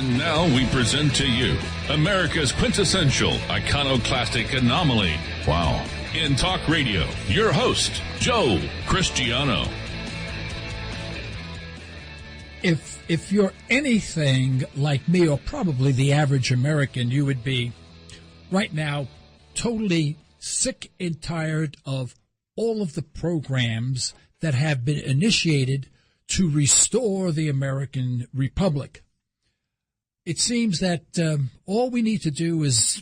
And now we present to you America's quintessential iconoclastic anomaly. Wow. In talk radio, your host, Joe Cristiano. If you're anything like me, or probably the average American, you would be right now totally sick and tired of all of the programs that have been initiated to restore the American Republic. It seems that all we need to do is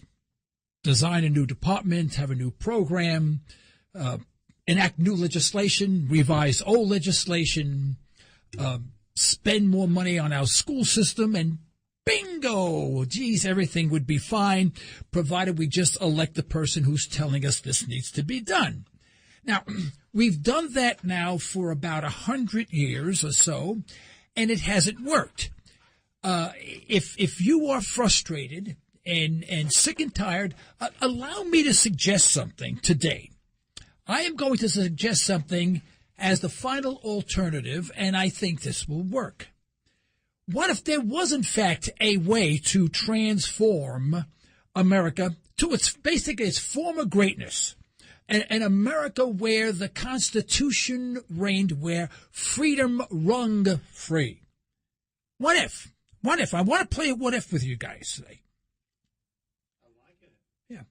design a new department, have a new program, enact new legislation, revise old legislation, spend more money on our school system, and bingo! Geez, everything would be fine, provided we just elect the person who's telling us this needs to be done. Now, we've done that now for about 100 years or so, and it hasn't worked. If you are frustrated and sick and tired, allow me to suggest something today. I am going to suggest something as the final alternative, and I think this will work. What if there was, in fact, a way to transform America to its former greatness? An America where the Constitution reigned, where freedom rung free. What if? What if? I want to play a what if with you guys today. I like it. Yeah.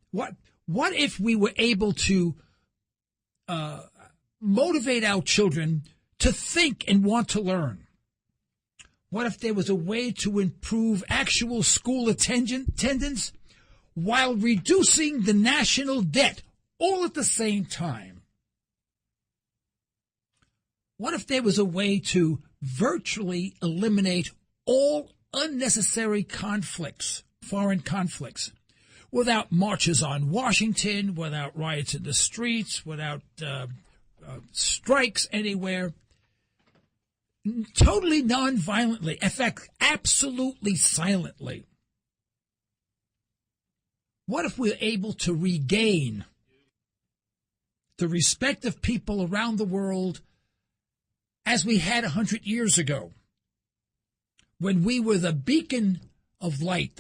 What if we were able to motivate our children to think and want to learn? What if there was a way to improve actual school attendance while reducing the national debt all at the same time? What if there was a way to virtually eliminate all unnecessary conflicts, foreign conflicts, without marches on Washington, without riots in the streets, without strikes anywhere, totally nonviolently, in fact, absolutely silently? What if we're able to regain the respect of people around the world as we had 100 years ago, when we were the beacon of light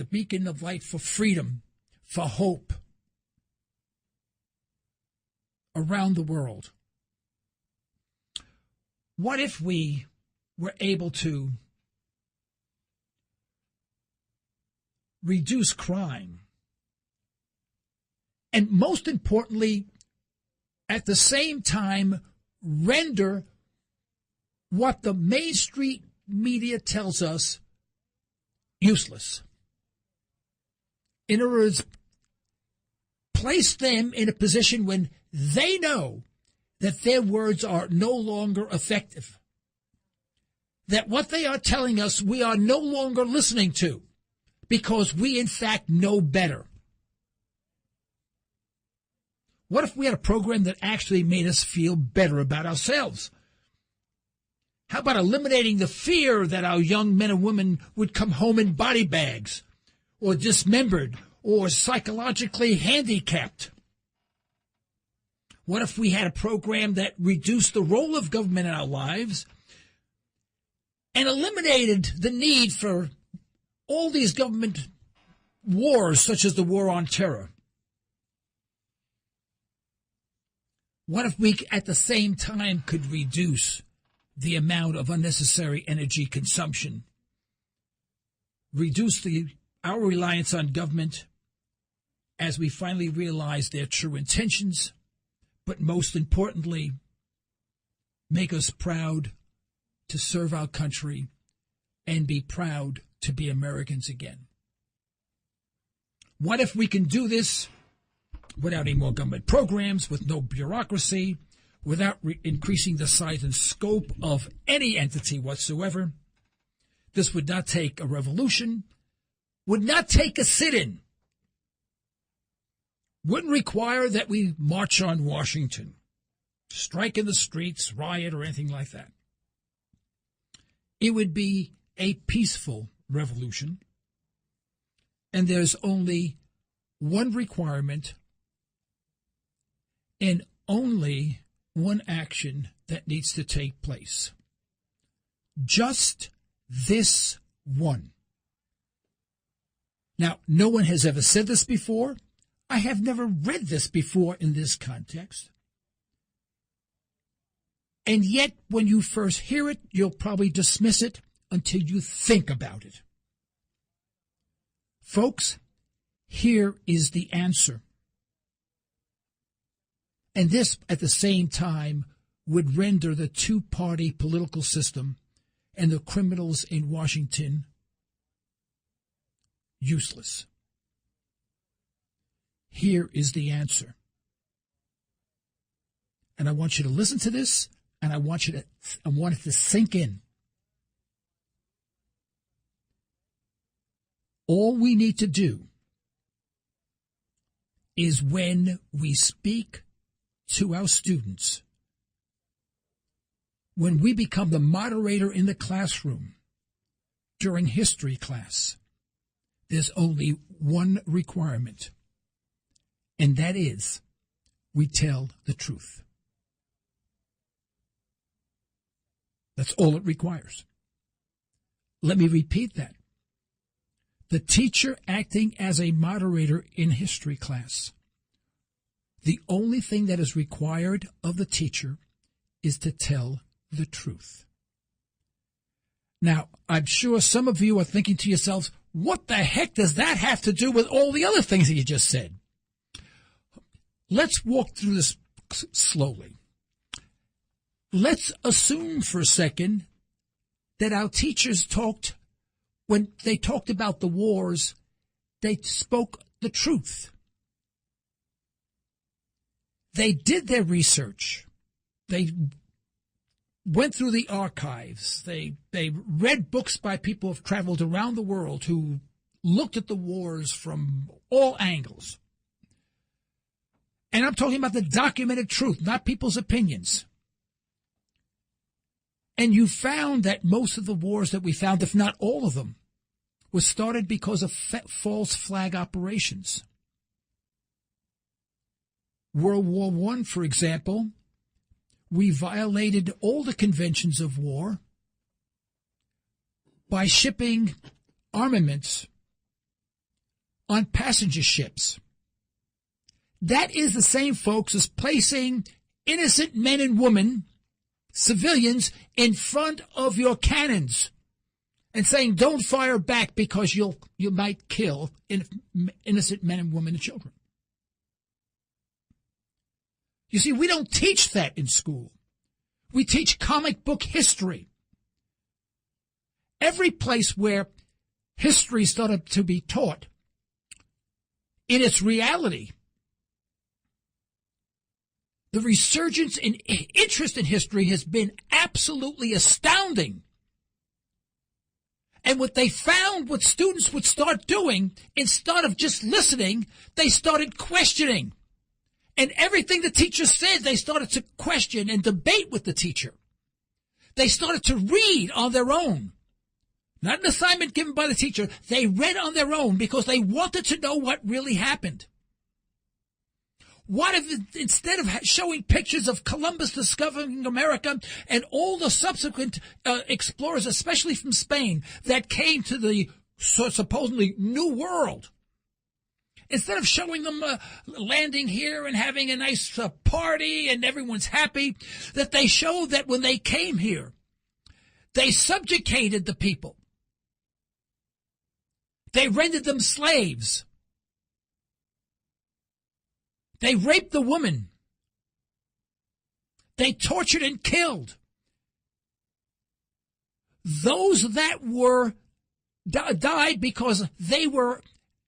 for freedom, for hope around the world? What if we were able to reduce crime, and most importantly, at the same time, render what the Main Street media tells us useless? In other words, place them in a position when they know that their words are no longer effective, that what they are telling us we are no longer listening to because we, in fact, know better. What if we had a program that actually made us feel better about ourselves? How about eliminating the fear that our young men and women would come home in body bags, or dismembered, or psychologically handicapped? What if we had a program that reduced the role of government in our lives and eliminated the need for all these government wars, such as the war on terror? What if we, at the same time, could reduce the amount of unnecessary energy consumption, reduce our reliance on government as we finally realize their true intentions, but most importantly, make us proud to serve our country and be proud to be Americans again? What if we can do this without any more government programs, with no bureaucracy, without increasing the size and scope of any entity whatsoever? This would not take a revolution, would not take a sit-in, wouldn't require that we march on Washington, strike in the streets, riot, or anything like that. It would be a peaceful revolution, and there's only one requirement and only one action that needs to take place. Just this one. Now, no one has ever said this before. I have never read this before in this context. And yet, when you first hear it, you'll probably dismiss it until you think about it. Folks, here is the answer. And this, at the same time, would render the two-party political system and the criminals in Washington useless. Here is the answer. And I want you to listen to this, and I want it to sink in. All we need to do is when we speak to our students, when we become the moderator in the classroom during history class, there's only one requirement, and that is we tell the truth. That's all it requires. Let me repeat that. The teacher acting as a moderator in history class, the only thing that is required of the teacher is to tell the truth. Now, I'm sure some of you are thinking to yourselves, what the heck does that have to do with all the other things that you just said? Let's walk through this slowly. Let's assume for a second that our teachers talked, when they talked about the wars, they spoke the truth. They did their research. They went through the archives. They read books by people who have traveled around the world who looked at the wars from all angles. And I'm talking about the documented truth, not people's opinions. And you found that most of the wars that we found, if not all of them, were started because of false flag operations. World War I, for example, we violated all the conventions of war by shipping armaments on passenger ships. That is the same, folks, as placing innocent men and women, civilians, in front of your cannons and saying, don't fire back because you might kill innocent men and women and children. You see, we don't teach that in school. We teach comic book history. Every place where history started to be taught, in its reality, the resurgence in interest in history has been absolutely astounding. And what they found, what students would start doing, instead of just listening, they started questioning. And everything the teacher said, they started to question and debate with the teacher. They started to read on their own. Not an assignment given by the teacher. They read on their own because they wanted to know what really happened. What if, instead of showing pictures of Columbus discovering America and all the subsequent explorers, especially from Spain, that came to the supposedly New World, instead of showing them landing here and having a nice party and everyone's happy, that they showed that when they came here, they subjugated the people. They rendered them slaves. They raped the women. They tortured and killed. Those that were died because they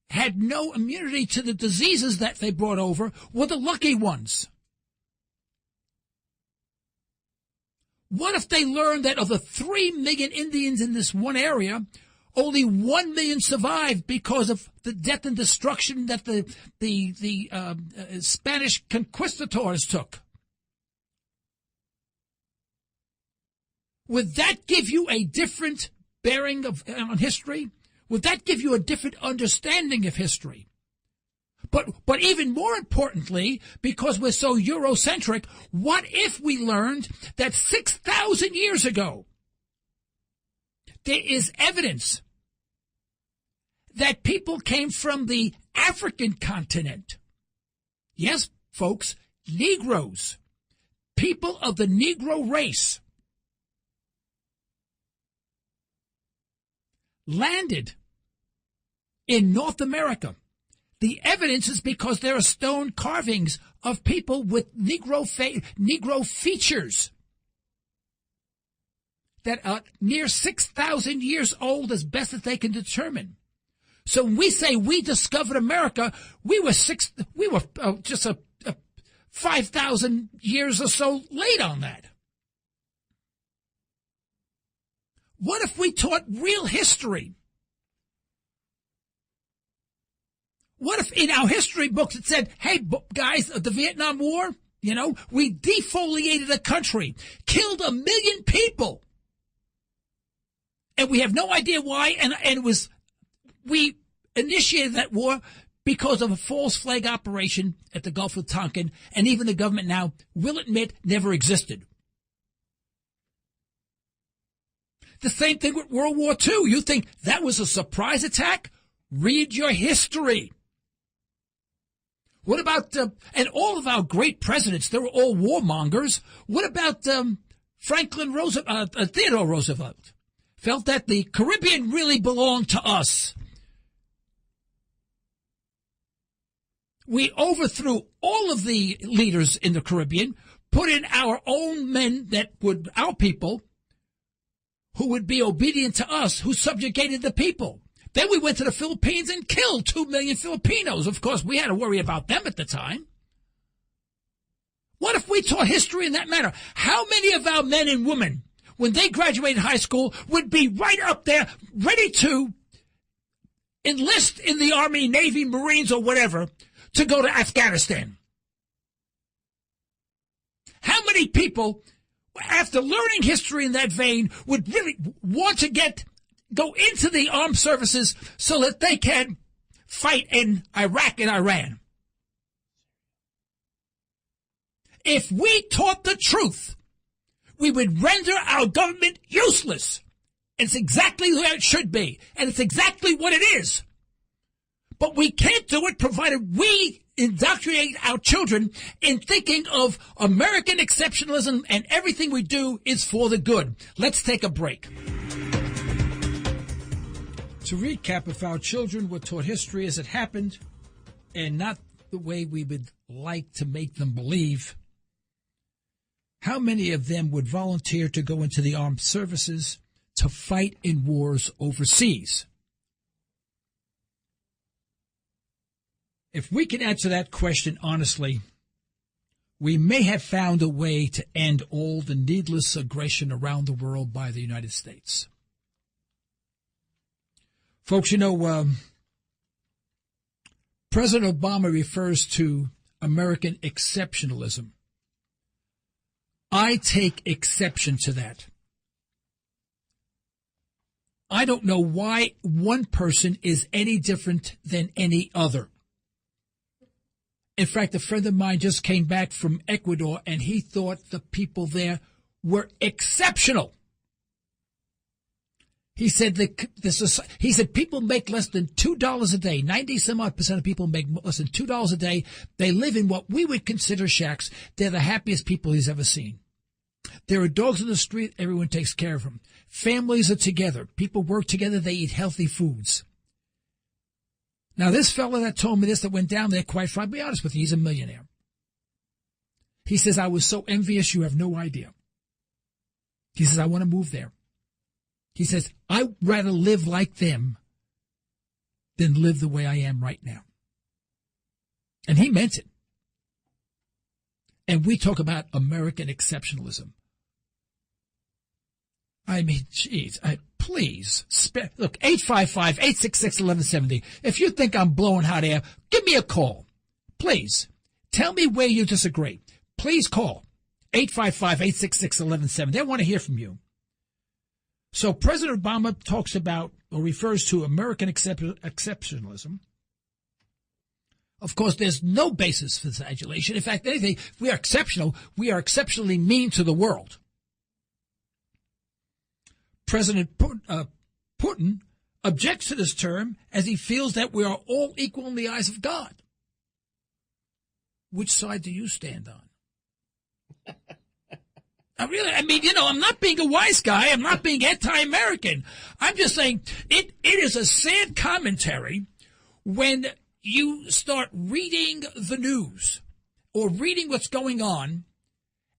had no immunity to the diseases that they brought over were the lucky ones. What if they learned that of the 3 million Indians in this one area, only 1 million survived because of the death and destruction that the Spanish conquistadors took? Would that give you a different bearing on history? Would that give you a different understanding of history? But even more importantly, because we're so Eurocentric, what if we learned that 6,000 years ago, there is evidence that people came from the African continent. Yes, folks, Negroes, people of the Negro race, landed in North America. The evidence is because there are stone carvings of people with Negro features that are near 6,000 years old as best as they can determine. So when we say we discovered America, we were just 5,000 years or so late on that. What if we taught real history? What if in our history books it said, hey, guys, the Vietnam War, we defoliated a country, killed 1 million people, and we have no idea why, and we initiated that war because of a false flag operation at the Gulf of Tonkin, and even the government now will admit never existed. The same thing with World War II. You think that was a surprise attack? Read your history. What about, and all of our great presidents, they were all warmongers. What about Theodore Roosevelt? Felt that the Caribbean really belonged to us. We overthrew all of the leaders in the Caribbean, put in our own men our people, who would be obedient to us, who subjugated the people. Then we went to the Philippines and killed 2 million Filipinos. Of course, we had to worry about them at the time. What if we taught history in that manner? How many of our men and women, when they graduated high school, would be right up there, ready to enlist in the Army, Navy, Marines, or whatever, to go to Afghanistan? How many people, after learning history in that vein, would really want to go into the armed services so that they can fight in Iraq and Iran? If we taught the truth, we would render our government useless. It's exactly where it should be, and it's exactly what it is. But we can't do it provided we indoctrinate our children in thinking of American exceptionalism and everything we do is for the good. Let's take a break. To recap, if our children were taught history as it happened and not the way we would like to make them believe, how many of them would volunteer to go into the armed services to fight in wars overseas? If we can answer that question honestly, we may have found a way to end all the needless aggression around the world by the United States. Folks, President Obama refers to American exceptionalism. I take exception to that. I don't know why one person is any different than any other. In fact, a friend of mine just came back from Ecuador, and he thought the people there were exceptional. He said people make less than $2 a day. 90-some-odd% of people make less than $2 a day. They live in what we would consider shacks. They're the happiest people he's ever seen. There are dogs in the street. Everyone takes care of them. Families are together. People work together. They eat healthy foods. Now, this fellow that told me this, that went down there, quite frankly, I'll be honest with you, he's a millionaire. He says, I was so envious, you have no idea. He says, I want to move there. He says, I'd rather live like them than live the way I am right now. And he meant it. And we talk about American exceptionalism. I mean, geez, please, look, 855-866-1170. If you think I'm blowing hot air, give me a call. Please, tell me where you disagree. Please call 855-866-1170. I want to hear from you. So President Obama talks about, or refers to, American exceptionalism. Of course, there's no basis for this adulation. In fact, anything, if we are exceptional, we are exceptionally mean to the world. President Putin objects to this term as he feels that we are all equal in the eyes of God. Which side do you stand on? I mean, I'm not being a wise guy. I'm not being anti-American. I'm just saying it is a sad commentary when you start reading the news or reading what's going on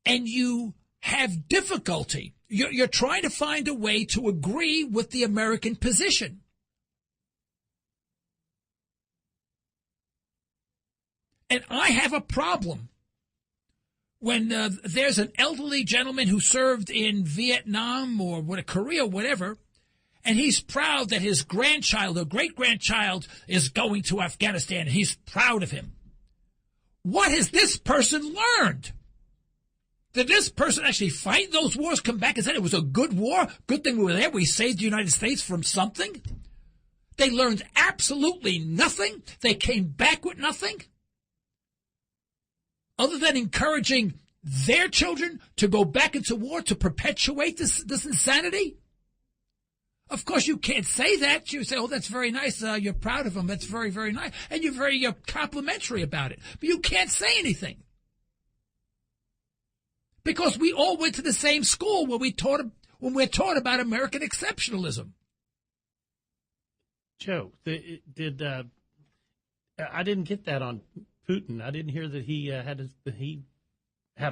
and you have difficulty. You're trying to find a way to agree with the American position. And I have a problem when there's an elderly gentleman who served in Vietnam or Korea, whatever, and he's proud that his grandchild or great-grandchild is going to Afghanistan. He's proud of him. What has this person learned? Did this person actually fight those wars, come back and said it was a good war? Good thing we were there. We saved the United States from something. They learned absolutely nothing. They came back with nothing. Other than encouraging their children to go back into war to perpetuate this insanity? Of course, you can't say that. You say, oh, that's very nice. You're proud of them. That's very, very nice. And you're very complimentary about it. But you can't say anything. Because we all went to the same school where we're taught about American exceptionalism. Joe, I didn't get that on Putin. I didn't hear that he had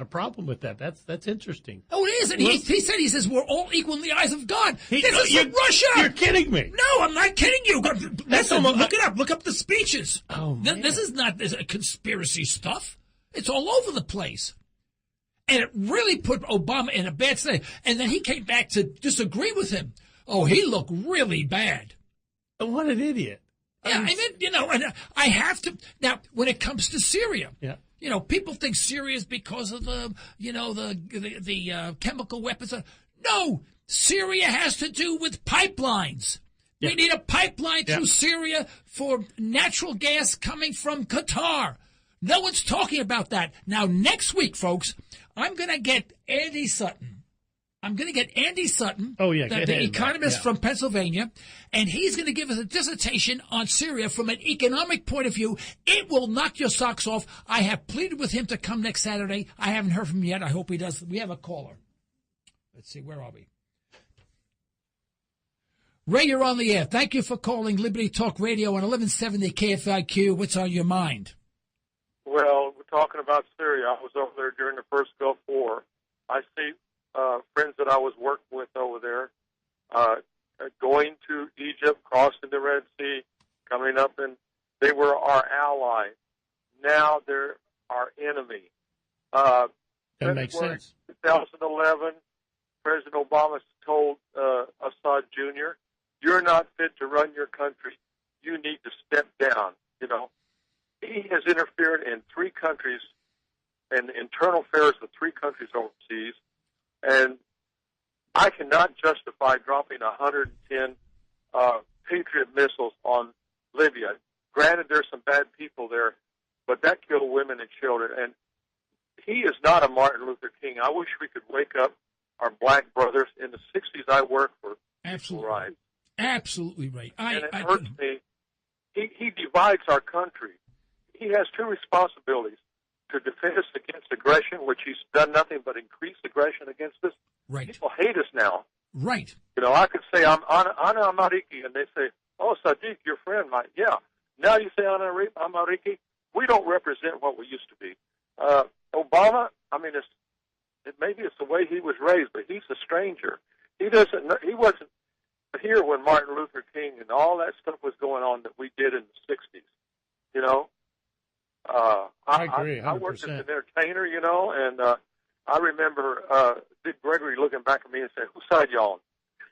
a problem with that. That's interesting. Oh, it is. And he says we're all equal in the eyes of God. This is Russia. You're kidding me. No, I'm not kidding you. Listen, look it up. Look up the speeches. Oh, man. This is not conspiracy stuff. It's all over the place. And it really put Obama in a bad state. And then he came back to disagree with him. Oh, he looked really bad. What an idiot. Yeah, I mean, and I have to. Now, when it comes to Syria, yeah. People think Syria is because of the chemical weapons. No, Syria has to do with pipelines. Yeah. We need a pipeline through Syria for natural gas coming from Qatar. No one's talking about that. Now, next week, folks, I'm going to get Andy Sutton. Oh, yeah, the economist from Pennsylvania, and he's going to give us a dissertation on Syria from an economic point of view. It will knock your socks off. I have pleaded with him to come next Saturday. I haven't heard from him yet. I hope he does. We have a caller. Let's see. Where are we? Ray, you're on the air. Thank you for calling Liberty Talk Radio on 1170 KFIQ. What's on your mind? Well, we're talking about Syria. I was over there during the first Gulf War. I see friends that I was working with over there going to Egypt, crossing the Red Sea, coming up, and they were our ally. Now they're our enemy. That makes sense. 2011, President Obama told Assad Jr., you're not fit to run your country. You need to step down, He has interfered in 3 countries, in the internal affairs of 3 countries overseas, and I cannot justify dropping 110 Patriot missiles on Libya. Granted, there's some bad people there, but that killed women and children. And he is not a Martin Luther King. I wish we could wake up our black brothers. In the 60s, I worked for Absolutely rights. Absolutely right. And it hurts me. He divides our country. He has 2 responsibilities: to defend us against aggression, which he's done nothing but increase aggression against us. Right. People hate us now. Right. I could say I'm Ana Amariki, and they say, oh, Sadiq, your friend, yeah. Now you say Ana Amariki. We don't represent what we used to be. Obama, maybe it's the way he was raised, but he's a stranger. He wasn't here when Martin Luther King and all that stuff was going on that we did in the 60s, I agree, 100%. I worked as an entertainer, and I remember Dick Gregory looking back at me and saying, whose side y'all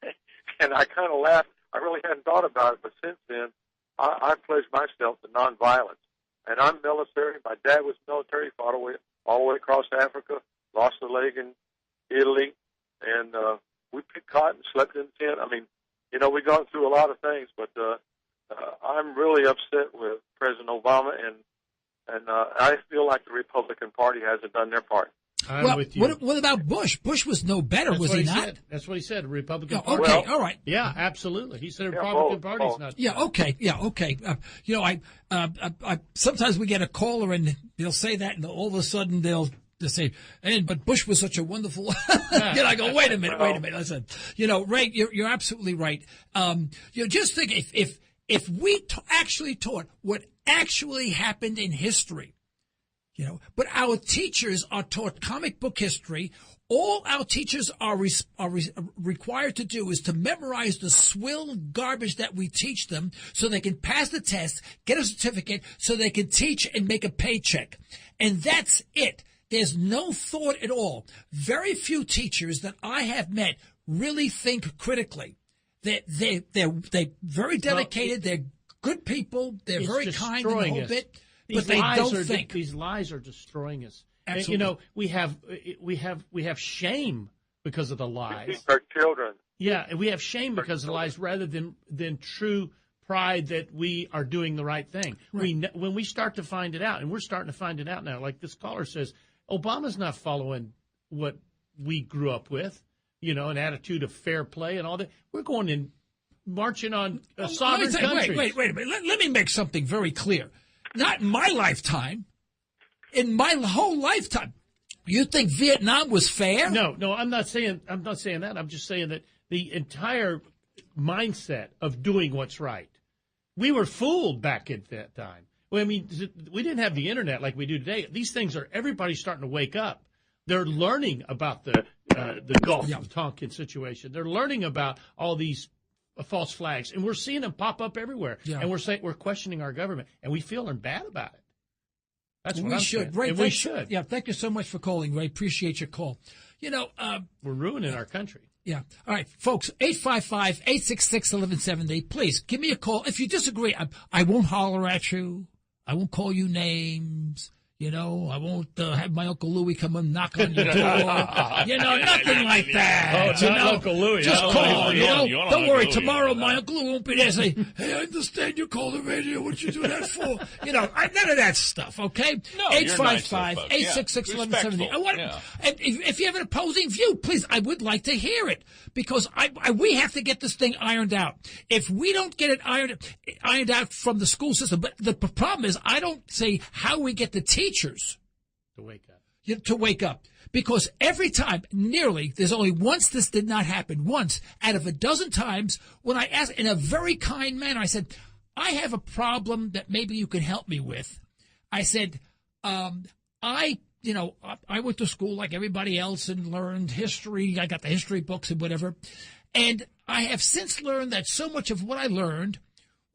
on? And I kind of laughed. I really hadn't thought about it, but since then, I pledged myself to nonviolence. And I'm military. My dad was military, fought all the way across Africa, lost a leg in Italy, and we picked cotton, slept in a tent. We've gone through a lot of things, but I'm really upset with President Obama, and I feel like the Republican Party hasn't done their part. I'm with you. What about Bush? Bush was no better, That's was what he he not? said. That's what he said. Republican Yeah, Party. okay, all right. Yeah, absolutely. He said Republican Party's not. Yeah, okay, I sometimes we get a caller and they'll say that, and all of a sudden they'll say, but Bush was such a wonderful. I go, wait a minute. Listen, Ray, you're absolutely right. Just think if we actually taught what actually happened in history, but our teachers are taught comic book history. All our teachers are required to do is to memorize the swill garbage that we teach them so they can pass the test, get a certificate, so they can teach and make a paycheck. And that's it. There's no thought at all. Very few teachers that I have met really think critically. They're very dedicated. They're good people. They're very kind in the whole bit, but they don't think. These lies are destroying us. Absolutely. And, we have shame because of the lies. Our children. Yeah, and we have shame because of the lies rather than true pride that we are doing the right thing. Right. When we start to find it out, and we're starting to find it out now, like this caller says, Obama's not following what we grew up with, an attitude of fair play and all that. We're going in marching on a sovereign country. Wait a minute. Let me make something very clear. Not in my lifetime. In my whole lifetime. You think Vietnam was fair? No, I'm not saying that. I'm just saying that the entire mindset of doing what's right. We were fooled back at that time. Well, I mean, we didn't have the internet like we do today. These things everybody's starting to wake up. They're learning about the Gulf of Tonkin situation. They're learning about all these false flags, and we're seeing them pop up everywhere. Yeah. And we're questioning our government, and we feeling bad about it. That's what I'm saying. Ray, and we should. Yeah, thank you so much for calling, Ray. Appreciate your call. We're ruining our country. Yeah. All right, folks, 855-866-1170. Please give me a call. If you disagree, I won't holler at you. I won't call you names. I won't have my Uncle Louie come and knock on your door. Nothing like that. Oh, not Uncle Louie. Just call. Don't worry. Tomorrow, Louie, my Uncle Louie won't be there. Say, hey, I understand you call the radio. What'd you do that for? None of that stuff. Okay. No, 855-866-1170. And if you have an opposing view, please, I would like to hear it because we have to get this thing ironed out. If we don't get it ironed out from the school system, but the problem is, I don't say how we get the teachers to wake up. To wake up. Because every time, there's only once this did not happen. Once out of a dozen times when I asked in a very kind manner, I said, I have a problem that maybe you can help me with. I said, I went to school like everybody else and learned history. I got the history books and whatever. And I have since learned that so much of what I learned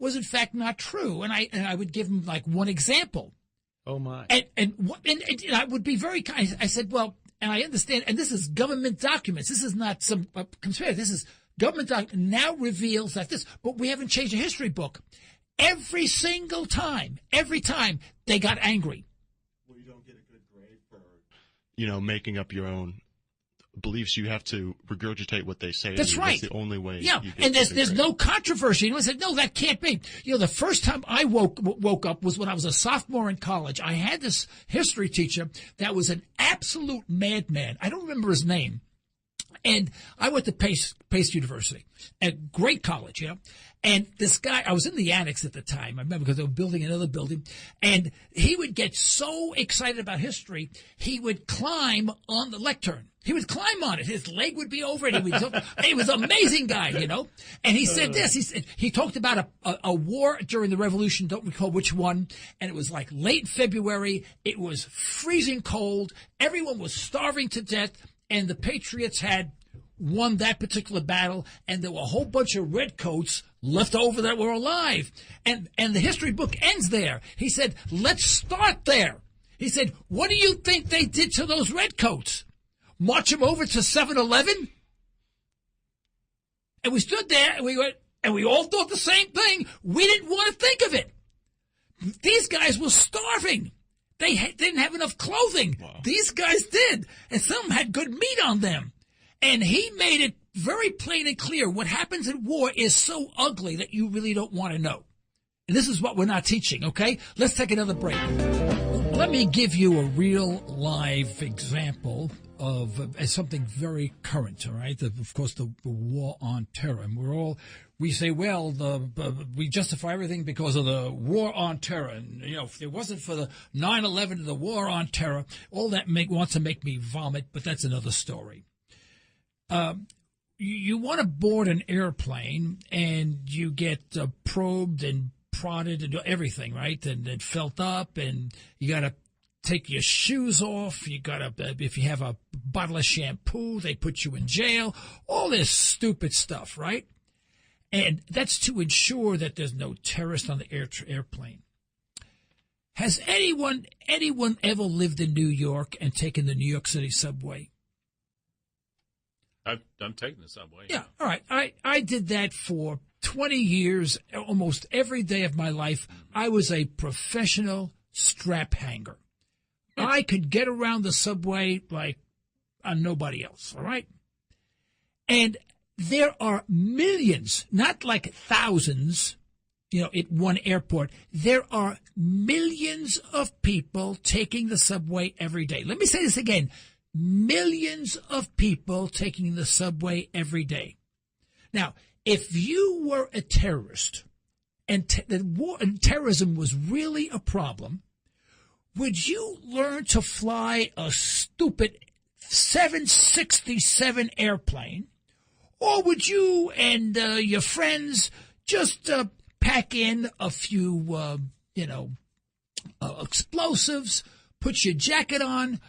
was in fact not true. And I would give them like one example. Oh my! And I would be very kind. I said, well, and I understand, and this is government documents. This is not some conspiracy. This is government document now reveals that this, but we haven't changed the history book. Every single time, they got angry. Well, you don't get a good grade for, making up your own beliefs. You have to regurgitate what they say. That's right. That's the only way. Yeah, and there's no controversy. I said, no, that can't be. The first time I woke up was when I was a sophomore in college. I had this history teacher that was an absolute madman. I don't remember his name. And I went to Pace University, a great college, And this guy, I was in the annex at the time, I remember, because they were building another building, and he would get so excited about history, he would climb on the lectern. He would climb on it. His leg would be over it. He was an amazing guy, And he said this. He talked about a war during the Revolution, don't recall which one, and it was like late February. It was freezing cold. Everyone was starving to death, and the Patriots had won that particular battle, and there were a whole bunch of redcoats left over that were alive. And the history book ends there. He said, let's start there. He said, what do you think they did to those redcoats? March them over to 7-Eleven? And we stood there, and we all thought the same thing. We didn't want to think of it. These guys were starving. They didn't have enough clothing. Wow. These guys did. And some had good meat on them. And he made it very plain and clear. What happens in war is so ugly that you really don't want to know. And this is what we're not teaching, okay? Let's take another break. Let me give you a real live example of something very current, all right? Of course, the war on terror. And we say, well, we justify everything because of the war on terror. And, if it wasn't for the 9/11, the war on terror, all that wants to make me vomit, but that's another story. You want to board an airplane, and you get probed and prodded and everything, right? And felt up, and you got to take your shoes off. You got to, if you have a bottle of shampoo, they put you in jail. All this stupid stuff, right? And that's to ensure that there's no terrorist on the airplane. Has anyone ever lived in New York and taken the New York City subway? I'm taking the subway. Yeah, all right. I did that for 20 years, almost every day of my life. I was a professional strap hanger. I could get around the subway like nobody else, all right? And there are millions, not like thousands, at one airport. There are millions of people taking the subway every day. Let me say this again. Millions of people taking the subway every day. Now, if you were a terrorist and the war and terrorism was really a problem, would you learn to fly a stupid 767 airplane, or would you and your friends just pack in a few, explosives, put your jacket on?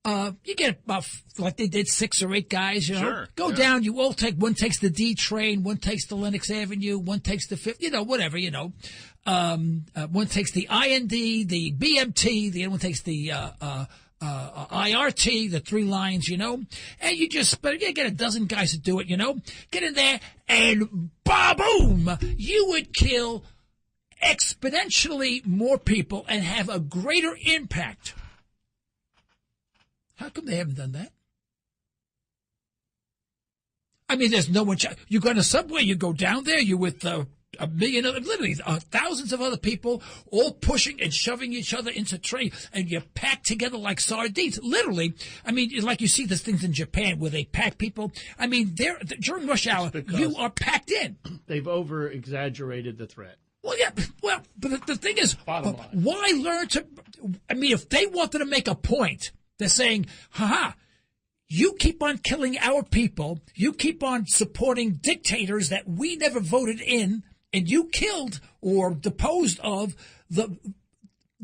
You get about, like they did, 6 or 8 guys, Sure, go down, you all one takes the D train, one takes the Lenox Avenue, one takes the 5th, whatever, one takes the IND, the BMT, the other one takes the, IRT, the 3 lines, and you just, get a dozen guys to do it, get in there and boom, you would kill exponentially more people and have a greater impact. How come they haven't done that? I mean, there's no one. You go on a subway, you go down there, you're with a million other, literally thousands of other people, all pushing and shoving each other into train, and you're packed together like sardines. Literally, I mean, like you see these things in Japan where they pack people. I mean, during rush hour, you are packed in. They've over-exaggerated the threat. Well, yeah, but the thing is, Bottom line. why learn to? I mean, if they wanted to make a point. They're saying, you keep on killing our people. You keep on supporting dictators that we never voted in, and you killed or deposed of the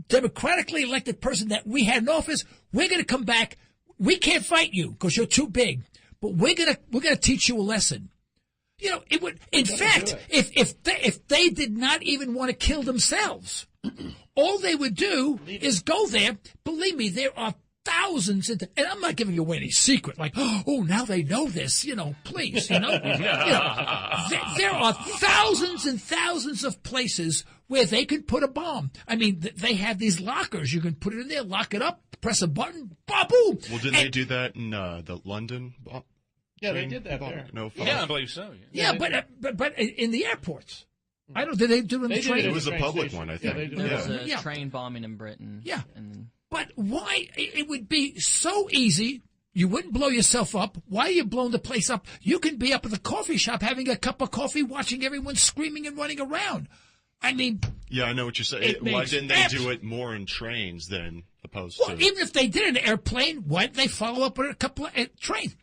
democratically elected person that we had in office. We're going to come back. We can't fight you because you're too big, but we're gonna teach you a lesson. It would. In fact, if they did not even want to kill themselves, all they would do is go there. Believe me, there are thousands, and I'm not giving away any secret, like, now they know this, please, there are thousands and thousands of places where they can put a bomb. I mean, they have these lockers. You can put it in there, lock it up, press a button, boom. Well, didn't they do that in the London bomb? Yeah, they did that there. No, yeah, I believe so. Yeah, but in the airports. I don't. Did they do it in the train? It was a public one, I think. Yeah, they did. There was a train bombing in Britain. Yeah. And But why? It would be so easy. You wouldn't blow yourself up. Why are you blowing the place up? You can be up at the coffee shop having a cup of coffee, watching everyone screaming and running around. I mean... Yeah, I know what you're saying. Why didn't they do it more in trains than opposed to... Well, even if they did an airplane, why didn't they follow up with a couple of trains?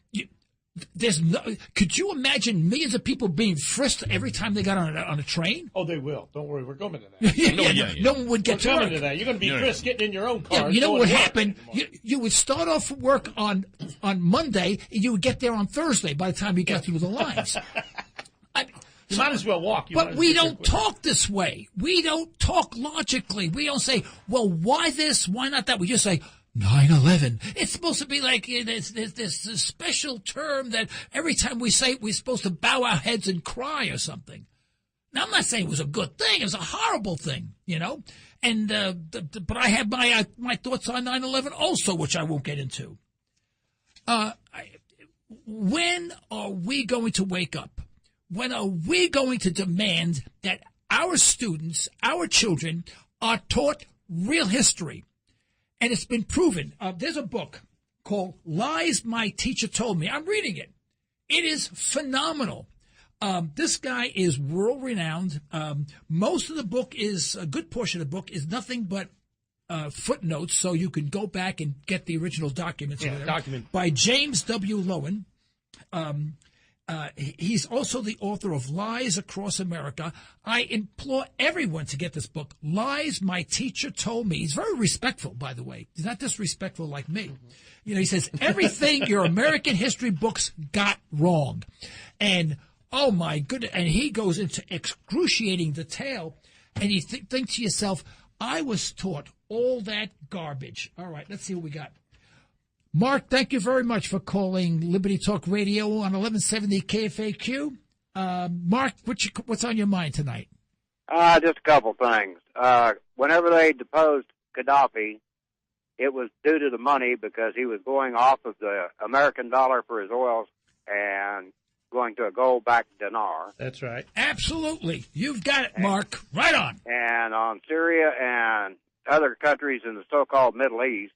Could you imagine millions of people being frisked every time they got on a train? Oh, they will. Don't worry. We're coming to that. No one would get to coming work. to that. You're going to be frisked getting in your own car. Yeah, you know what would happen? You would start off work on Monday, and you would get there on Thursday by the time you got through the lines. You might as well walk. But we don't talk this way. We don't talk logically. We don't say, well, why this? Why not that? We just say, 9/11. It's supposed to be like there's this special term that every time we say it, we're supposed to bow our heads and cry or something. Now, I'm not saying it was a good thing. It was a horrible thing, And but I have my thoughts on 9/11 also, which I won't get into. When are we going to wake up? When are we going to demand that our students, our children, are taught real history. And it's been proven. There's a book called Lies My Teacher Told Me. I'm reading it. It is phenomenal. This guy is world-renowned. Most of the book is, a good portion of the book is nothing but footnotes, so you can go back and get the original documents. By James W. Lowen. He's also the author of Lies Across America. I implore everyone to get this book, Lies My Teacher Told Me. He's very respectful, by the way. He's not disrespectful like me. You know, he says, everything your American history books got wrong. And, oh my goodness, and he goes into excruciating detail, and you think to yourself, I was taught all that garbage. All right, let's see what we got. Mark, thank you very much for calling Liberty Talk Radio on 1170 KFAQ. Mark, what's on your mind tonight? Just a couple things. Whenever they deposed Gaddafi, it was due to the money because he was going off of the American dollar for his oils and going to a gold-backed dinar. That's right. Absolutely. You've got it, Mark. Right on. And on Syria and other countries in the so-called Middle East,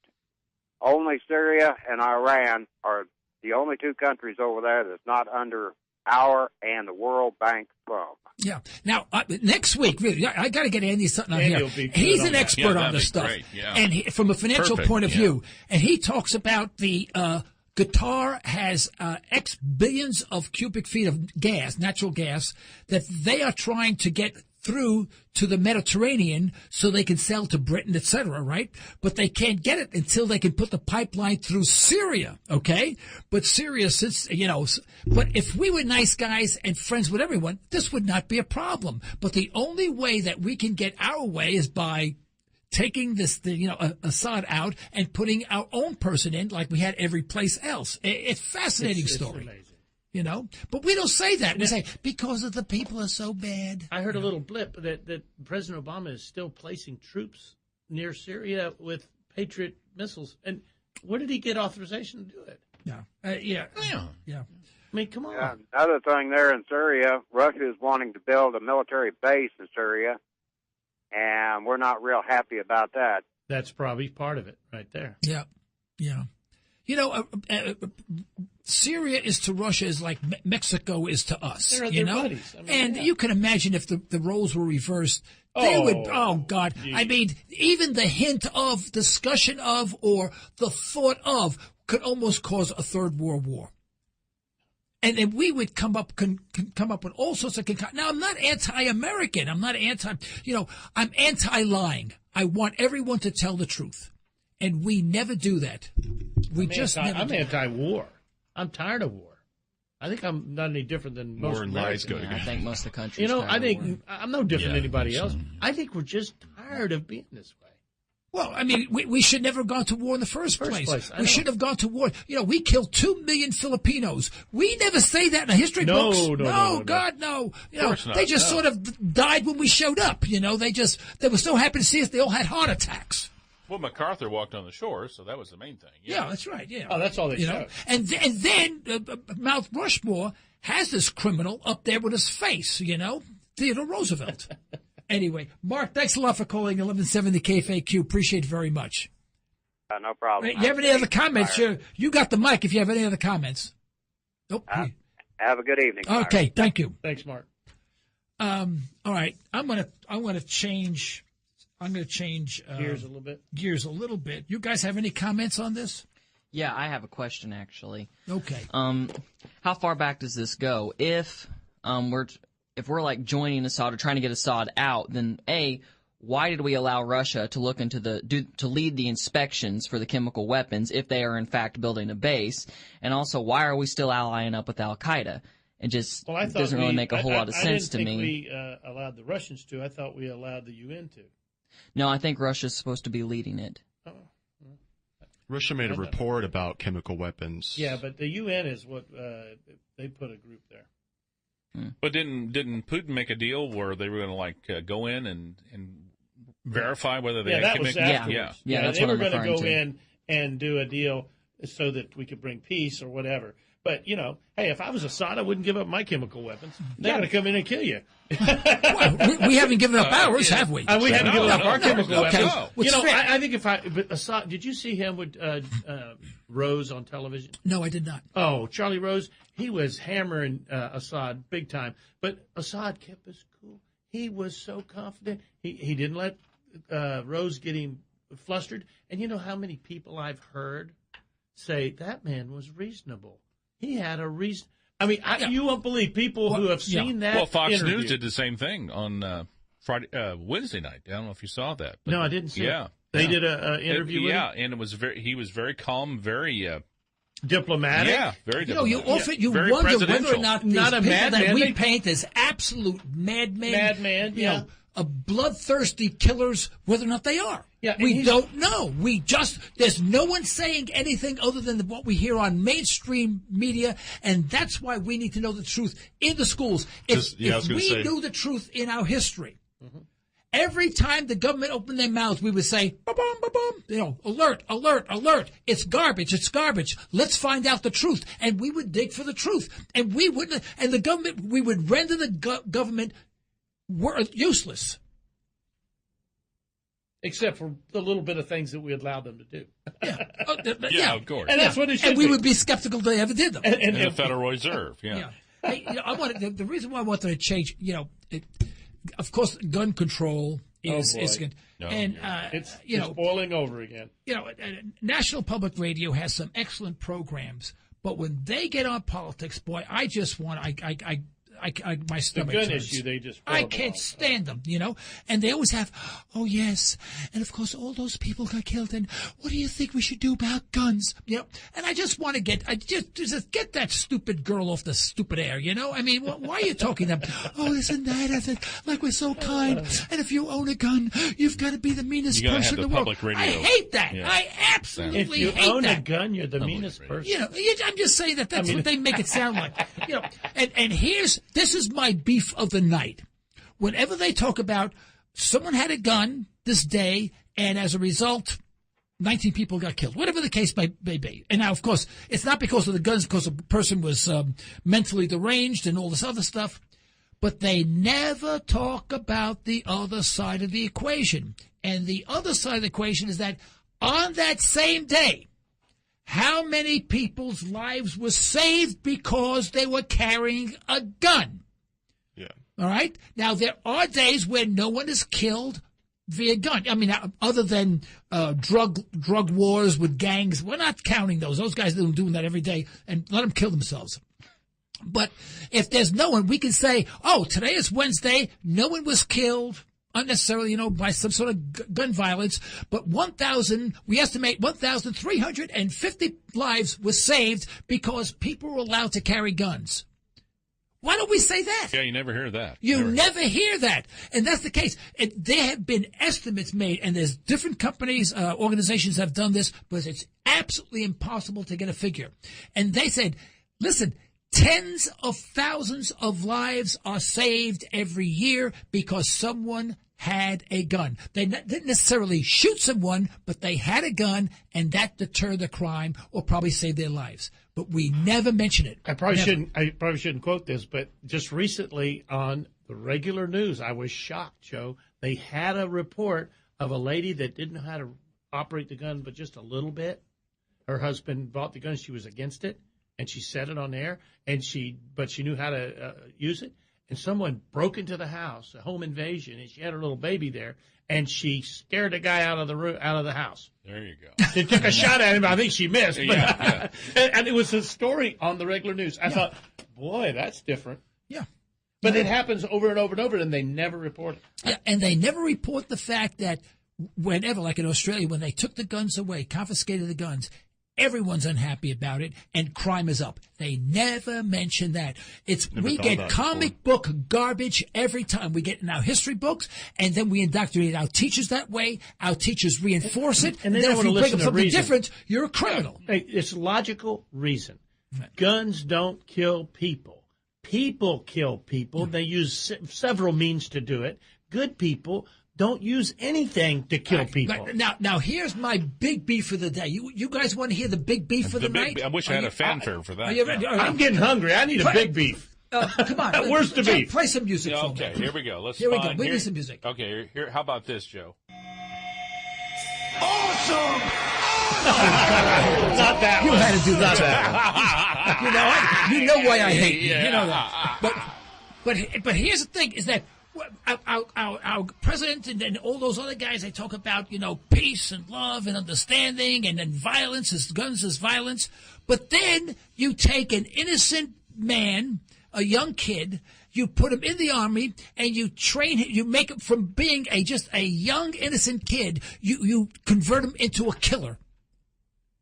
only Syria and Iran are the only two countries over there that's not under our and the World Bank thumb. Yeah. Now, next week, really, I got to get Andy something on here. He's an expert on this stuff. Yeah. And from a financial point of view. And he talks about the Qatar has X billions of cubic feet of gas, natural gas, that they are trying to get through to the Mediterranean so they can sell to Britain, etc., right? But they can't get it until they can put the pipeline through Syria, okay? But Syria, but if we were nice guys and friends with everyone, this would not be a problem. But the only way that we can get our way is by taking Assad out and putting our own person in like we had every place else. It's a fascinating story. It's amazing. You know, but we don't say that. We say, because of the people are so bad. I heard a little blip that President Obama is still placing troops near Syria with Patriot missiles. And where did he get authorization to do it? Yeah. I mean, come on. Another thing there in Syria, Russia is wanting to build a military base in Syria, and we're not real happy about that. That's probably part of it right there. Yeah. You know, Syria is to Russia is like Mexico is to us. They're buddies. I mean, you can imagine if the roles were reversed, they would. Oh God! Geez. I mean, even the hint of discussion of or the thought of could almost cause a third world war. And then we would come up with all sorts of now. I'm not anti-American. I'm not anti. I'm anti-lying. I want everyone to tell the truth, and we never do that. I'm anti-war. I'm tired of war. I think I'm not any different than most Americans. I think most of the countries. I think I'm no different than anybody else. I think we're just tired of being this way. Well, I mean, we should never have gone to war in the first place. We should have gone to war. We killed 2 million Filipinos. We never say that in the history books. No, God, no. They just sort of died when we showed up. They were so happy to see us. They all had heart attacks. Well, MacArthur walked on the shore, so that was the main thing. Yeah, that's right. Yeah. Oh, that's all they showed. And then Mount Rushmore has this criminal up there with his face. Theodore Roosevelt. Anyway, Mark, thanks a lot for calling 1170 KFAQ. Appreciate it very much. No problem. You have any other comments? You got the mic if you have any other comments. Nope. Have a good evening. Okay, Mark. Thank you. Thanks, Mark. All right, I'm gonna change. I'm going to change gears a little bit. You guys have any comments on this? Yeah, I have a question actually. Okay. How far back does this go? If we're like joining Assad or trying to get Assad out, then why did we allow Russia to look into to lead the inspections for the chemical weapons if they are in fact building a base? And also, why are we still allying up with Al Qaeda? It just doesn't really make a whole lot of sense to me. I didn't think we allowed the Russians to. I thought we allowed the UN to. No, I think Russia's supposed to be leading it. Russia made a report about chemical weapons. Yeah, but the UN is what they put a group there. But didn't Putin make a deal where they were going to go in and verify whether they that was afterwards? Yeah, that's they what were I'm going to go to. in and do a deal so that we could bring peace or whatever. But, hey, if I was Assad, I wouldn't give up my chemical weapons. They're going to come in and kill you. Well, we haven't given up ours, have we? We haven't given up our chemical weapons. Okay. I think but Assad, did you see him with Rose on television? No, I did not. Oh, Charlie Rose, he was hammering Assad big time. But Assad kept us cool. He was so confident. He didn't let Rose get him flustered. And you know how many people I've heard say that man was reasonable. He had a reason. I mean, you won't believe people who have seen that. Well, Fox interview. News did the same thing on Wednesday night. I don't know if you saw that. No, I didn't see it. They did an interview with him? And it was he was very calm, very diplomatic. Yeah, very diplomatic. You very wonder whether or not these Not a people madman. that we paint as absolute madmen, Madman, bloodthirsty killers, whether or not they are. Yeah, we don't know. There's no one saying anything other than what we hear on mainstream media, and that's why we need to know the truth in the schools. If we knew the truth in our history, every time the government opened their mouths, we would say, ba-bum, ba-bum, alert, alert, alert. It's garbage. Let's find out the truth. And we would dig for the truth. And we would render the government useless. Except for the little bit of things that we allowed them to do. Yeah, of course. And that's what it should be. And we would be skeptical they ever did them. And the Federal Reserve, Hey, the reason why I wanted to change, of course, gun control is good. It's boiling over again. National Public Radio has some excellent programs, but when they get on politics, boy, I just want my stomach the gun turns. issue, they just I can't stand them, and they always have, oh yes, and of course all those people got killed, and what do you think we should do about guns? And I just want to get get that stupid girl off the stupid air, I mean, why are you talking to them? Oh, isn't that like we're so kind, and if you own a gun, you've got to be the meanest person in the world. Radio. I hate that. Yeah. I absolutely hate that. If you own a gun, you're the meanest person. I'm just saying that's what they make it sound like. And this is my beef of the night. Whenever they talk about someone had a gun this day, and as a result, 19 people got killed, whatever the case may be. And now, of course, it's not because of the guns, because the person was mentally deranged and all this other stuff. But they never talk about the other side of the equation. And the other side of the equation is that on that same day, how many people's lives were saved because they were carrying a gun? Yeah. All right? Now, there are days where no one is killed via gun. I mean, other than drug wars with gangs, we're not counting those. Those guys are doing that every day, and let them kill themselves. But if there's no one, we can say, oh, today is Wednesday, no one was killed unnecessarily, by some sort of gun violence, but we estimate 1,350 lives were saved because people were allowed to carry guns. Why don't we say that? Yeah, you never hear that. You never hear that. And that's the case. There have been estimates made, and there's different companies, organizations have done this, but it's absolutely impossible to get a figure. And they said, listen, tens of thousands of lives are saved every year because someone had a gun. They didn't necessarily shoot someone, but they had a gun, and that deterred the crime or probably saved their lives. But we never mention it. I probably shouldn't quote this, but just recently on the regular news, I was shocked, Joe. They had a report of a lady that didn't know how to operate the gun, but just a little bit. Her husband bought the gun; she was against it, and she set it on there, but she knew how to use it. And someone broke into the house, a home invasion, and she had her little baby there, and she scared a guy out of the house. There you go. She took a shot at him. I think she missed. Yeah. And it was a story on the regular news. I thought, boy, that's different. Yeah. But it happens over and over and over, and they never report it. Yeah, and they never report the fact that whenever, like in Australia, when they took the guns away, confiscated the guns, everyone's unhappy about it, and crime is up. They never mention that. We get comic book garbage every time. We get in our history books, and then we indoctrinate our teachers that way. Our teachers reinforce it, and then if you bring up something reason. different, you're a criminal. Yeah. It's logical reason. Right. Guns don't kill people. People kill people. They use several means to do it. Good people don't use anything to kill people. Now, here's my big beef of the day. You guys want to hear the big beef of the night? I wish I had a fanfare for that. Are you ready? I'm getting hungry. I need a big beef. Come on. Where's the beef? Play some music for me. Okay, here we go. Here we go. We need some music. Okay, here. How about this, Joe? Awesome! Not that You one. had to do Not that. You know why I hate you. You know that. But here's the thing: is that our president and all those other guys, they talk about peace and love and understanding, and then violence is guns is violence. But then you take an innocent man, a young kid, you put him in the army, and you train him. You make him from being just a young innocent kid. You convert him into a killer.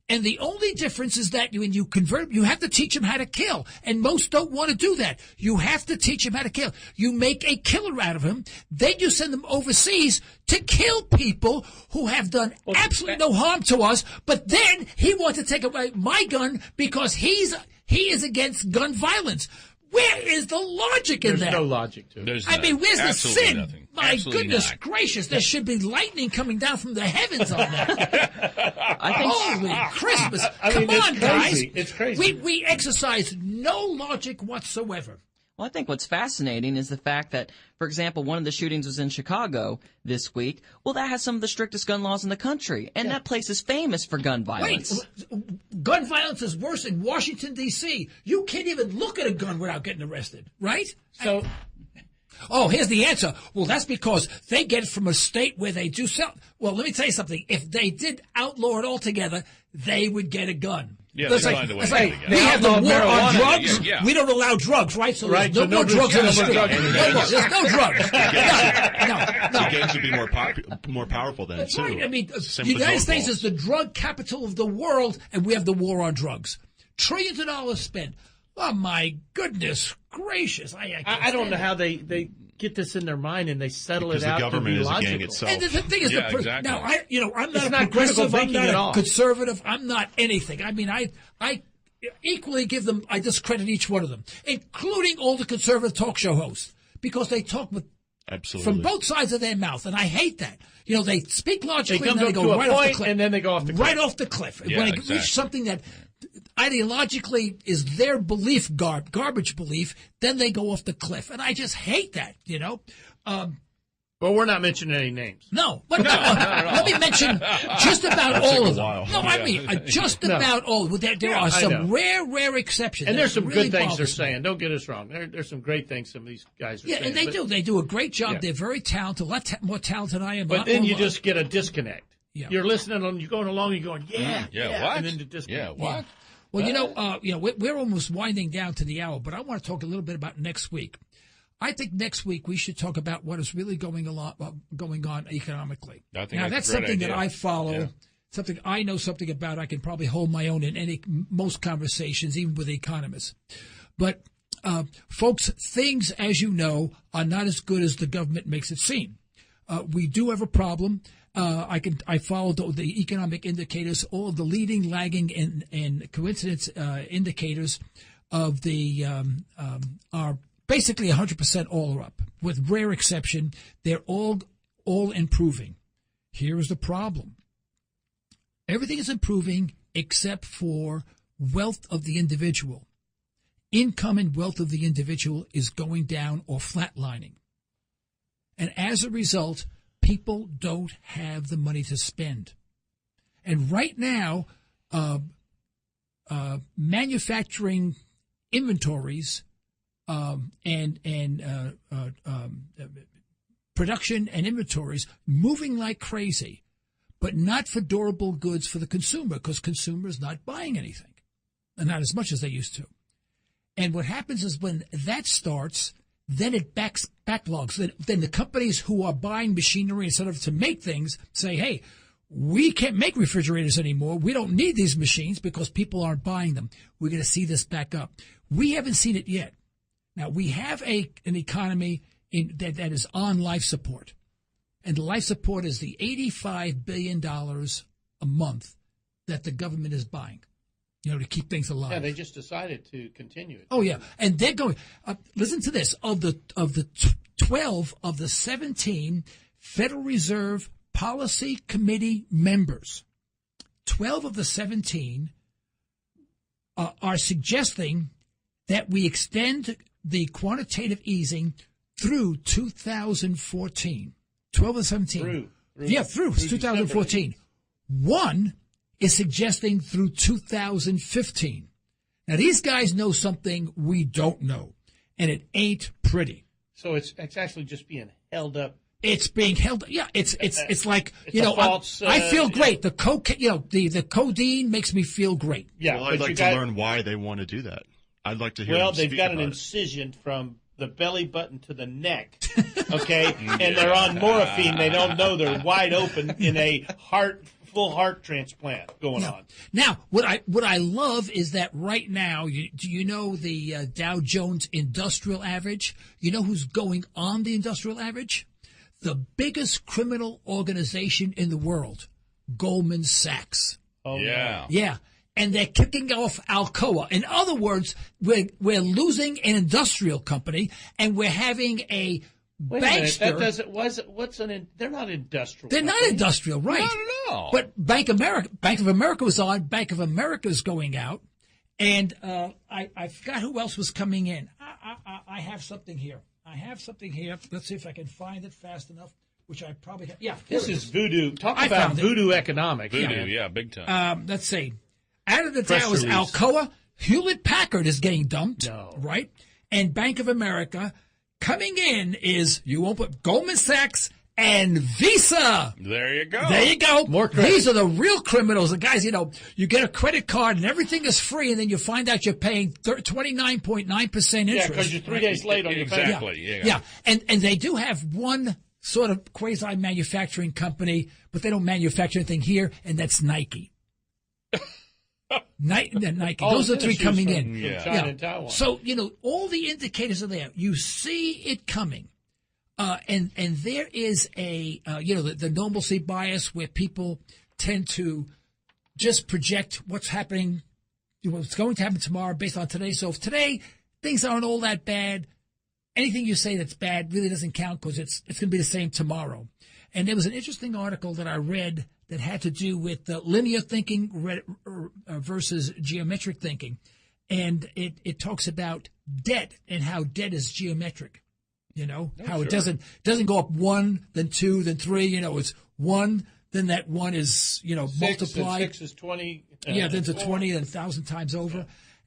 And the only difference is that when you convert him, you have to teach him how to kill. And most don't want to do that. You have to teach him how to kill. You make a killer out of him. Then you send him overseas to kill people who have done absolutely no harm to us. But then he wants to take away my gun because he is against gun violence. Where is the logic in that? There's no logic to it. Where's the sin? Nothing. My Absolutely goodness not. gracious, there should be lightning coming down from the heavens on that. Holy Christmas. Come on, it's guys. crazy. It's crazy. We exercise no logic whatsoever. Well, I think what's fascinating is the fact that, for example, one of the shootings was in Chicago this week. Well, that has some of the strictest gun laws in the country, and that place is famous for gun violence. Wait, gun violence is worse in Washington, D.C. You can't even look at a gun without getting arrested, right? So, here's the answer. Well, that's because they get it from a state where they do sell. Well, let me tell you something. If they did outlaw it altogether, they would get a Yeah, gun. they find a way to get it. We have the war on Marijuana. drugs. Yeah. We don't allow drugs, right? So Right, there's no more drugs in the street. drugs. No more. There's no drugs. No. The gangs would be more powerful then, That's too. right. I mean, Same the with United those States balls. is the drug capital of the world, and we have the war on drugs. Trillions of dollars spent. Oh, my goodness gracious. I don't know how they get this in their mind and they settle Because it the out government to be is a gang logical. itself. And the thing is, Yeah, exactly. now I'm not It's a not progressive, critical I'm thinking not at a all. conservative, I'm not anything. I mean, I equally give them, I discredit each one of them, including all the conservative talk show hosts, because they talk with Absolutely. from both sides of their mouth, and I hate that. They speak They logically, come and then they to go a right off the point cliff. and then they go off the cliff. Right off the cliff. Yeah, When they exactly. reach something that ideologically is their belief, garbage belief, then they go off the cliff. And I just hate that, Well, we're not mentioning any names. No, but let me mention just about all of them. while. No, I mean just No. about all. There Yeah, are I some know. rare exceptions. And there's that some really good things they're bothers me. saying. Don't get us wrong. There's some great things some of these guys are Yeah, saying. and they but, do. They do a great job. Yeah. They're very talented, a lot more talented than I am. But lot then more you love. just get a disconnect. Yeah. You're listening and you're going along. You're going, yeah, what? and then the disconnect. Yeah, what? Well, we're almost winding down to the hour, but I want to talk a little bit about next week. I think next week we should talk about what is really going on economically. I think Now, that's that's a great something idea. that I follow, Yeah. something I know something about. I can probably hold my own in most conversations, even with economists. But, folks, things, as you know, are not as good as the government makes it seem. We do have a problem. I follow the economic indicators, all of the leading, lagging, and coincidence indicators of the are basically 100% all up, with rare exception. They're all improving. Here is the problem: everything is improving except for wealth of the individual. Income and wealth of the individual is going down or flatlining, and as a result, people don't have the money to spend. And right now, manufacturing inventories and production and inventories moving like crazy, but not for durable goods for the consumer, because consumer is not buying anything, and not as much as they used to. And what happens is when that starts, then it backlogs. Then the companies who are buying machinery instead of to make things say, hey, we can't make refrigerators anymore. We don't need these machines because people aren't buying them. We're going to see this back up. We haven't seen it yet. Now, we have an economy that is on life support. And the life support is the $85 billion a month that the government is buying, to keep things alive. Yeah, they just decided to continue it. Oh, yeah. And they're going, listen to this, of the 12 of the 17 Federal Reserve Policy Committee members, 12 of the 17, are suggesting that we extend the quantitative easing through 2014. 12 of the 17. Through 2014. One is suggesting through 2015. Now, these guys know something we don't know, and it ain't pretty. So it's actually just being held up. It's being held. Yeah, it's like false, I feel great. The the codeine makes me feel great. Yeah, well, I'd like to learn why they want to do that. I'd like to hear. Well, they've got an incision from the belly button to the neck, okay, and they're on morphine. They don't know they're wide open in a full heart transplant going on. Now, what I love is that right now, do you know the Dow Jones Industrial Average? You know who's going on the Industrial Average? The biggest criminal organization in the world, Goldman Sachs. Oh, yeah. Yeah. And they're kicking off Alcoa. In other words, we're losing an industrial company, and we're having a bankster. They're not industrial. They're not industrial, right? Not at all. But Bank of America was on. Bank of America is going out, and I forgot who else was coming in. I have something here. Let's see if I can find it fast enough. Which I probably have. Yeah, this is voodoo. Talk about voodoo economics. Voodoo, yeah, big time. Let's see. Out of the Dow is Alcoa. Hewlett Packard is getting dumped, right? And Bank of America. Coming in is, you won't put Goldman Sachs and Visa. There you go. There you go. These are the real criminals. The guys, you get a credit card and everything is free, and then you find out you're paying 29.9% interest. Yeah, because you're 3 days late on your payment. Exactly, yeah. And they do have one sort of quasi-manufacturing company, but they don't manufacture anything here, and that's Nike. Nike. Those are three coming in. China and Taiwan. So, all the indicators are there. You see it coming. And there is the normalcy bias where people tend to just project what's happening, what's going to happen tomorrow based on today. So if today things aren't all that bad, anything you say that's bad really doesn't count because it's going to be the same tomorrow. And there was an interesting article that I read that had to do with linear thinking versus geometric thinking. And it talks about debt and how debt is geometric. How it doesn't go up 1, then 2, then 3. It's 1, then that 1 is, multiplied. 6 is 20. Then to 20 and 1,000 times over.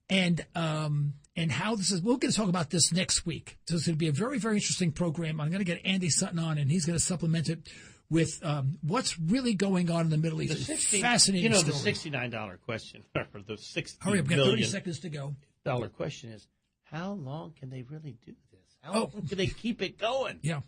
And how this is, we're going to talk about this next week. So it's going to be a very, very interesting program. I'm going to get Andy Sutton on, and he's going to supplement it with what's really going on in the Middle East. It's fascinating story. The $69 question, or the $60 Hurry up, we've got 30 seconds to go. Dollar question is, how long can they really do this? How long can they keep it going? Yeah.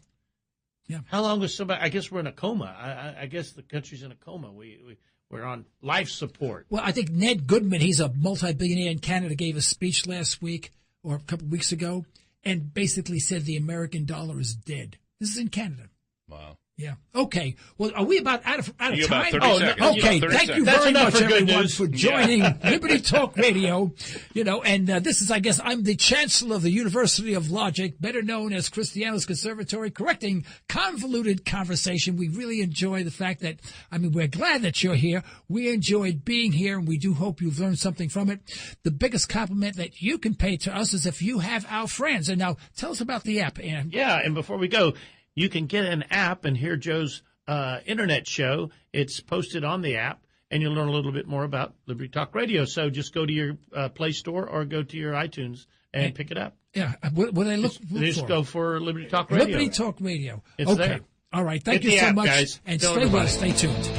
How long is somebody? I guess we're in a coma. I guess the country's in a coma. We're on life support. Well, I think Ned Goodman, he's a multi-billionaire in Canada, gave a speech last week or a couple of weeks ago, and basically said the American dollar is dead. This is in Canada. Wow. Yeah. Okay. Well, are we about out of time? About 30 seconds. Okay. Thank you very much, everyone, for joining Liberty Talk Radio. And this is, I guess, I'm the Chancellor of the University of Logic, better known as Christiana's Conservatory, correcting convoluted conversation. We really enjoy the fact that, we're glad that you're here. We enjoyed being here, and we do hope you've learned something from it. The biggest compliment that you can pay to us is if you have our friends. And now, tell us about the app, Ann. Yeah, and before we go, you can get an app and hear Joe's internet show. It's posted on the app, and you'll learn a little bit more about Liberty Talk Radio. So just go to your Play Store or go to your iTunes and pick it up. Yeah. What do they look for? Just go for Liberty Talk Radio. Liberty Talk Radio. It's there. All right. Thank you so much. Guys. And stay well. Stay tuned.